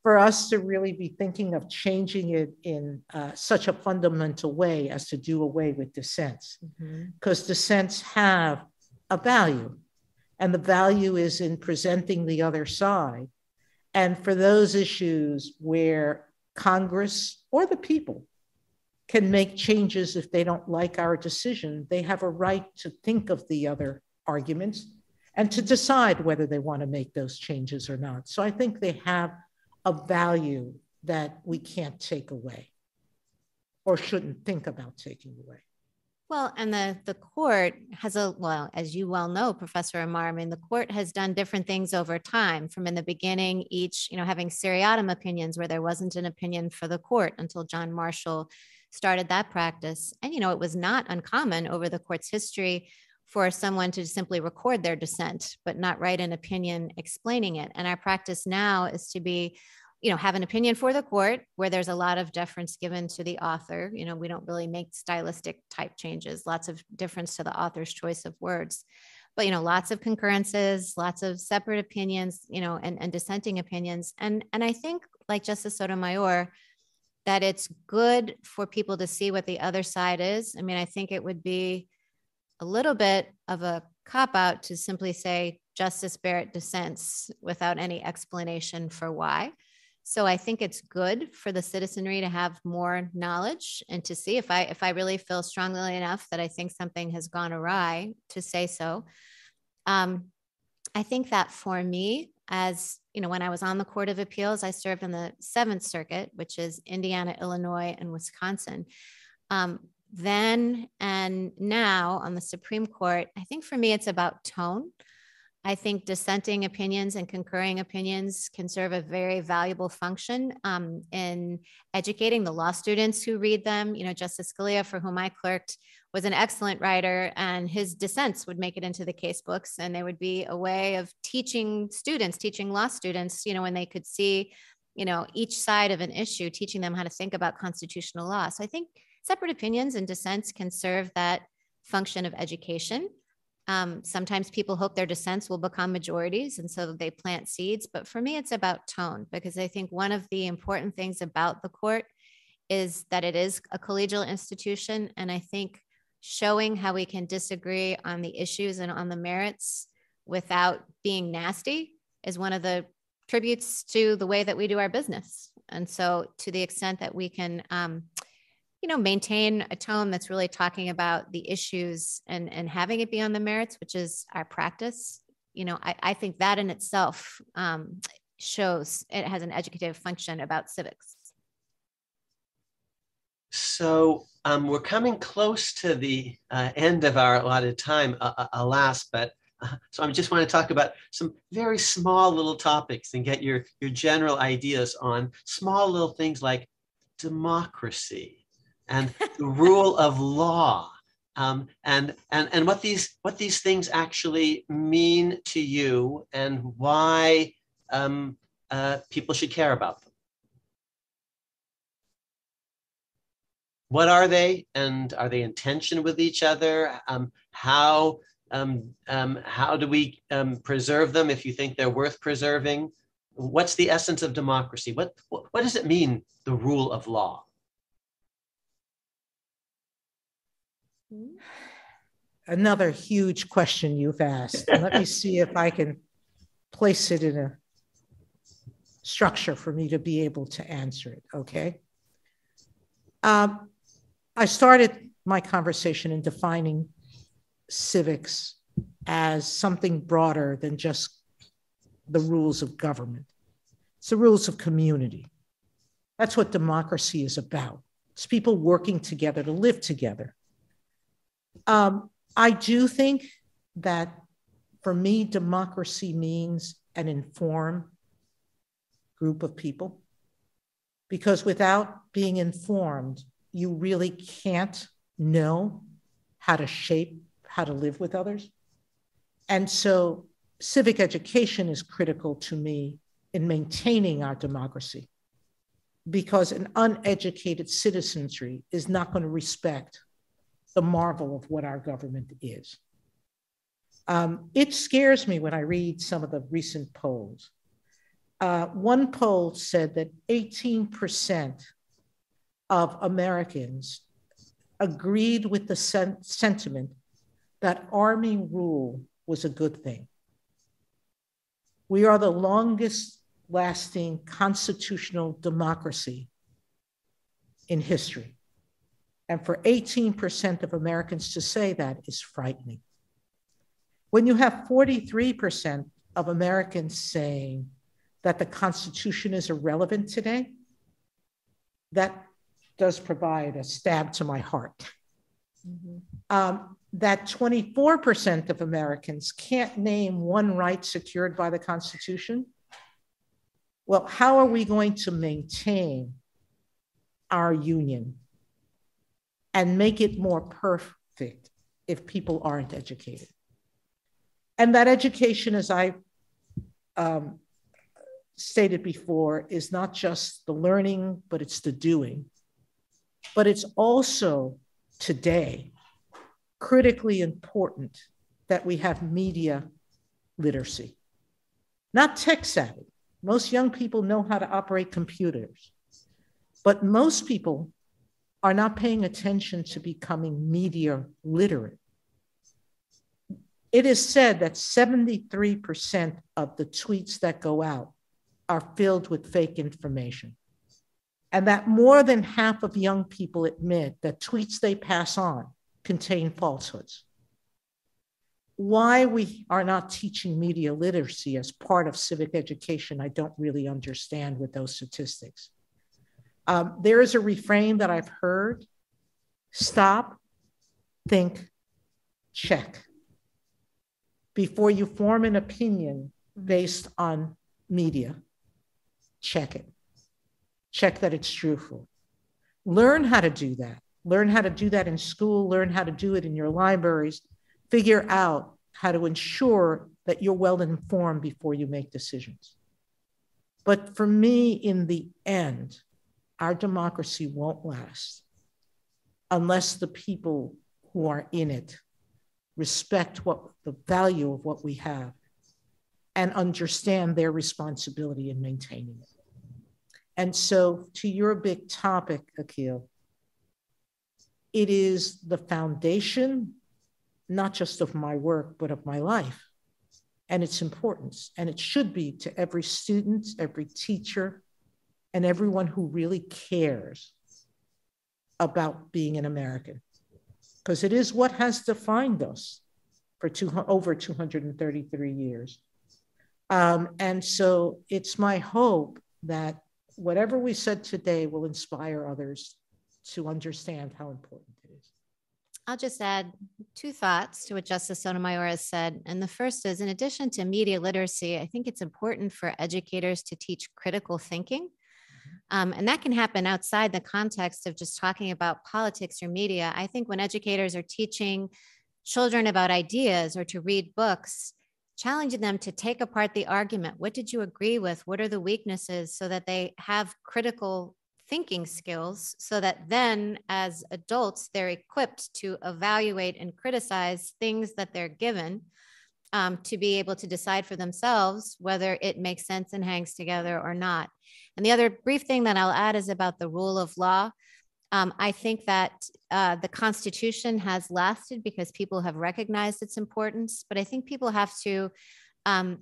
for us to really be thinking of changing it in such a fundamental way as to do away with dissents. Because dissents have a value, and the value is in presenting the other side. And for those issues where Congress or the people can make changes if they don't like our decision, they have a right to think of the other arguments and to decide whether they want to make those changes or not. So I think they have a value that we can't take away or shouldn't think about taking away. Well, and the court has well, as you well know, Professor Amar, I mean, the court has done different things over time, from in the beginning, each, having seriatim opinions where there wasn't an opinion for the court until John Marshall started that practice. And, it was not uncommon over the court's history for someone to simply record their dissent, but not write an opinion explaining it. And our practice now is to be, have an opinion for the court where there's a lot of deference given to the author. We don't really make stylistic type changes, lots of deference to the author's choice of words, but, lots of concurrences, lots of separate opinions, and dissenting opinions. And I think, like Justice Sotomayor, that it's good for people to see what the other side is. I mean, I think it would be a little bit of a cop-out to simply say Justice Barrett dissents without any explanation for why. So I think it's good for the citizenry to have more knowledge and to see if I really feel strongly enough that I think something has gone awry, to say so. I think that for me, as when I was on the Court of Appeals, I served in the Seventh Circuit, which is Indiana, Illinois, and Wisconsin. Then and now on the Supreme Court, I think for me, it's about tone. I think dissenting opinions and concurring opinions can serve a very valuable function in educating the law students who read them. Justice Scalia, for whom I clerked, was an excellent writer, and his dissents would make it into the case books, and they would be a way of teaching law students, when they could see, each side of an issue, teaching them how to think about constitutional law. So I think separate opinions and dissents can serve that function of education. Sometimes people hope their dissents will become majorities, and so they plant seeds. But for me, it's about tone, because I think one of the important things about the court is that it is a collegial institution. And I think showing how we can disagree on the issues and on the merits without being nasty is one of the tributes to the way that we do our business. And so to the extent that we can, maintain a tone that's really talking about the issues and having it be on the merits, which is our practice, I think that in itself shows it has an educative function about civics. So we're coming close to the end of our allotted time, alas, but so I just want to talk about some very small little topics and get your general ideas on small little things like democracy and the rule of law, and what these things actually mean to you and why people should care about them. What are they, and are they in tension with each other? How do we preserve them if you think they're worth preserving? What's the essence of democracy? What does it mean, the rule of law? Another huge question you've asked. Let me see if I can place it in a structure for me to be able to answer it, okay? I started my conversation in defining civics as something broader than just the rules of government. It's the rules of community. That's what democracy is about. It's people working together to live together. I do think that for me, democracy means an informed group of people, because without being informed, you really can't know how to shape how to live with others. And so civic education is critical to me in maintaining our democracy, because an uneducated citizenry is not going to respect the marvel of what our government is. It scares me when I read some of the recent polls. One poll said that 18% of Americans agreed with the sentiment that army rule was a good thing. We are the longest lasting constitutional democracy in history. And for 18% of Americans to say that is frightening. When you have 43% of Americans saying that the Constitution is irrelevant today, that does provide a stab to my heart. That 24% of Americans can't name one right secured by the Constitution. Well, how are we going to maintain our union and make it more perfect if people aren't educated? And that education, as I stated before, is not just the learning, but it's the doing. But it's also today critically important that we have media literacy, not tech savvy. Most young people know how to operate computers, but most people are not paying attention to becoming media literate. It is said that 73% of the tweets that go out are filled with fake information, and that more than half of young people admit that tweets they pass on contain falsehoods. Why we are not teaching media literacy as part of civic education, I don't really understand with those statistics. There is a refrain that I've heard: stop, think, check. Before you form an opinion based on media, check it. Check that it's truthful. Learn how to do that. Learn how to do that in school. Learn how to do it in your libraries. Figure out how to ensure that you're well informed before you make decisions. But for me, in the end, our democracy won't last unless the people who are in it respect what the value of what we have and understand their responsibility in maintaining it. And so, to your big topic, Akhil, it is the foundation, not just of my work, but of my life and its importance. And it should be to every student, every teacher, and everyone who really cares about being an American, because it is what has defined us for over 233 years. And so it's my hope that whatever we said today will inspire others to understand how important it is. I'll just add two thoughts to what Justice Sotomayor has said. And the first is, in addition to media literacy, I think it's important for educators to teach critical thinking. And that can happen outside the context of just talking about politics or media. I think when educators are teaching children about ideas or to read books, challenging them to take apart the argument. What did you agree with? What are the weaknesses? So that they have critical thinking skills, so that then as adults, they're equipped to evaluate and criticize things that they're given, to be able to decide for themselves whether it makes sense and hangs together or not. And the other brief thing that I'll add is about the rule of law. I think that the Constitution has lasted because people have recognized its importance, but I think people have to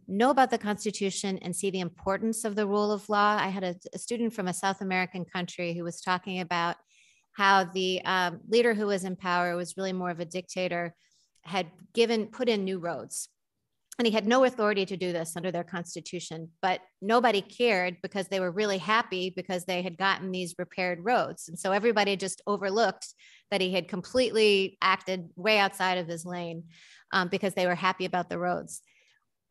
know about the Constitution and see the importance of the rule of law. I had a student from a South American country who was talking about how the leader who was in power was really more of a dictator, had put in new roads. And he had no authority to do this under their constitution, but nobody cared because they were really happy because they had gotten these repaired roads. And so everybody just overlooked that he had completely acted way outside of his lane because they were happy about the roads.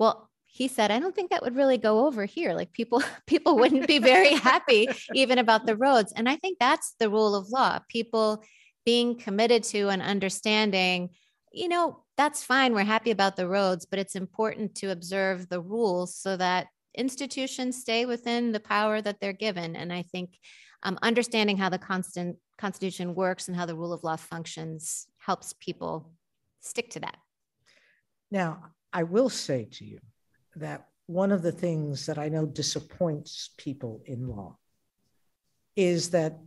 Well, he said, I don't think that would really go over here. Like people wouldn't be very happy even about the roads. And I think that's the rule of law. People being committed to and understanding, that's fine. We're happy about the roads, but it's important to observe the rules so that institutions stay within the power that they're given. And I think understanding how the Constitution works and how the rule of law functions helps people stick to that. Now, I will say to you that one of the things that I know disappoints people in law is that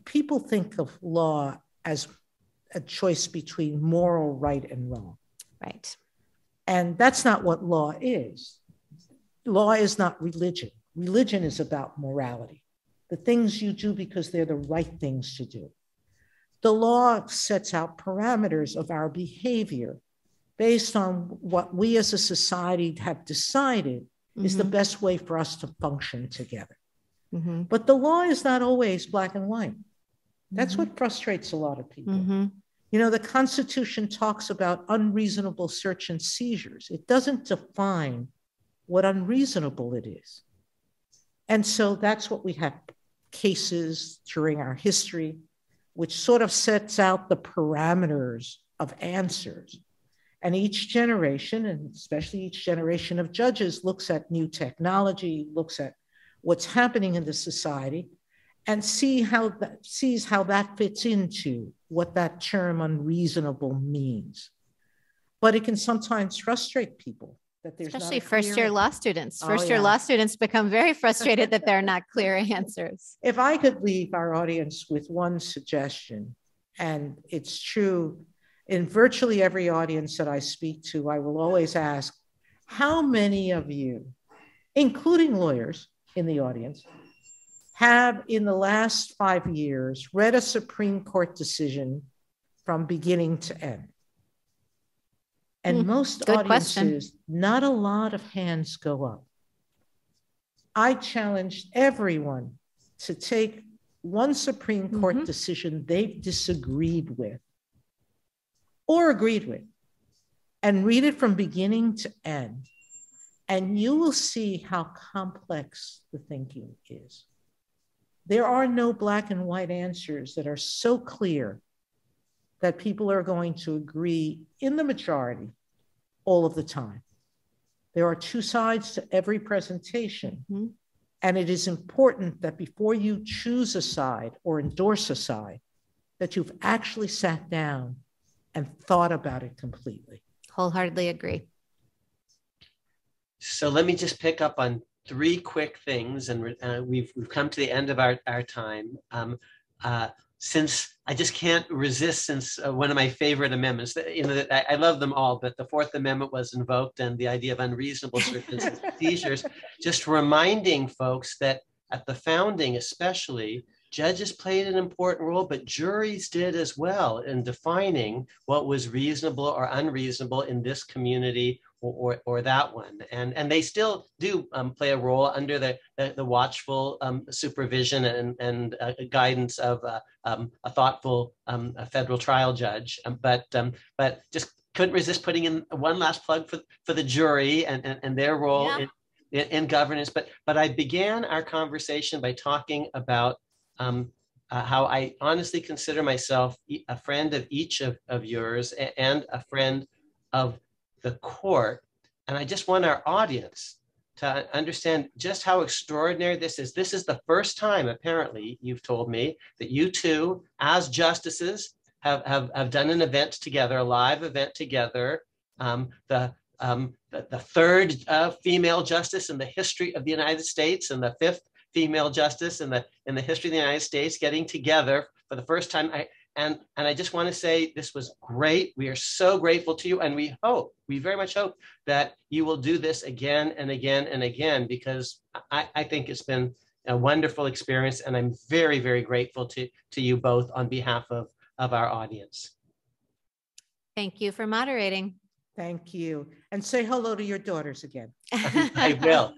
people think of law as a choice between moral right and wrong. Right. And that's not what law is. Law is not religion. Religion is about morality, the things you do because they're the right things to do. The law sets out parameters of our behavior based on what we as a society have decided is the best way for us to function together. Mm-hmm. But the law is not always black and white. That's what frustrates a lot of people. You know, the Constitution talks about unreasonable search and seizures. It doesn't define what unreasonable it is. And so that's what we have cases during our history, which sort of sets out the parameters of answers. And each generation, and especially each generation of judges, looks at new technology, looks at what's happening in the society, and sees how that fits into what that term unreasonable means. But it can sometimes frustrate people that there's especially first-year law students. First-year law students become very frustrated that there are not clear answers. If I could leave our audience with one suggestion, and it's true in virtually every audience that I speak to, I will always ask, how many of you, including lawyers in the audience, have in the last 5 years read a Supreme Court decision from beginning to end? And most audiences, not a lot of hands go up. I challenged everyone to take one Supreme Court decision they've disagreed with or agreed with and read it from beginning to end. And you will see how complex the thinking is. There are no black and white answers that are so clear that people are going to agree in the majority all of the time. There are two sides to every presentation. And it is important that before you choose a side or endorse a side, that you've actually sat down and thought about it completely. Wholeheartedly agree. So let me just pick up on 3 quick things, and we've come to the end of our time. Since I just can't resist, since one of my favorite amendments, you know, I love them all, but the 4th Amendment was invoked, and the idea of unreasonable searches and seizures, just reminding folks that at the founding especially, judges played an important role, but juries did as well in defining what was reasonable or unreasonable in this community or that one. And they still do play a role under the watchful supervision and guidance of a thoughtful federal trial judge. But just couldn't resist putting in one last plug for the jury and their role in governance. But I began our conversation by talking about how I honestly consider myself a friend of each of yours and a friend of the court. And I just want our audience to understand just how extraordinary this is. This is the first time, apparently, you've told me, that you two, as justices, have done an event together, a live event together. The 3rd female justice in the history of the United States and the 5th female justice in the history of the United States getting together for the first time. And I just want to say this was great. We are so grateful to you, and we very much hope that you will do this again and again and again, because I think it's been a wonderful experience, and I'm very, very grateful to you both on behalf of our audience. Thank you for moderating. Thank you. And say hello to your daughters again. I will.